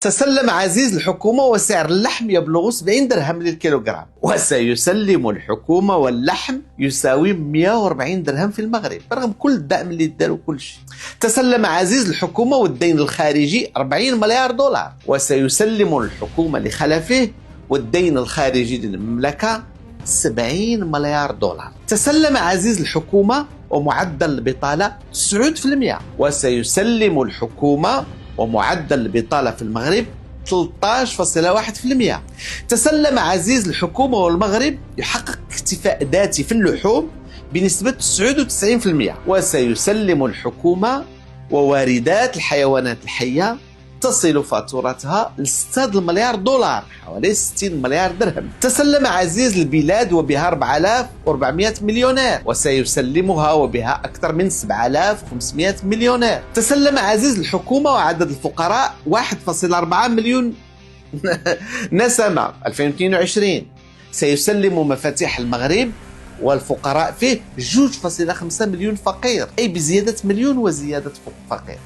تسلم عزيز الحكومة وسعر اللحم يبلغ 70 درهم للكيلوغرام، وسيسلم الحكومة واللحم يساوي 140 درهم في المغرب برغم كل الدعم اللي دار وكل شيء. تسلم عزيز الحكومة والدين الخارجي 40 مليار دولار، وسيسلم الحكومة لخلفه والدين الخارجي للمملكة 70 مليار دولار. تسلم عزيز الحكومة ومعدل البطالة 9%، وسيسلم الحكومة ومعدل البطالة في المغرب 13.1%. تسلم عزيز الحكومة والمغرب يحقق اكتفاء ذاتي في اللحوم بنسبة 99%، وسيسلم الحكومة وواردات الحيوانات الحية تصل فاتورتها ل 6 مليار دولار، حوالي 60 مليار درهم. تسلم عزيز البلاد وبها 4400 مليونير، وسيسلمها وبها أكثر من 7500 مليونير. تسلم عزيز الحكومة وعدد الفقراء 1.4 مليون نسمة 2022. سيسلم مفاتيح المغرب والفقراء فيه 2.5 مليون فقير، أي بزيادة مليون وزيادة فقير.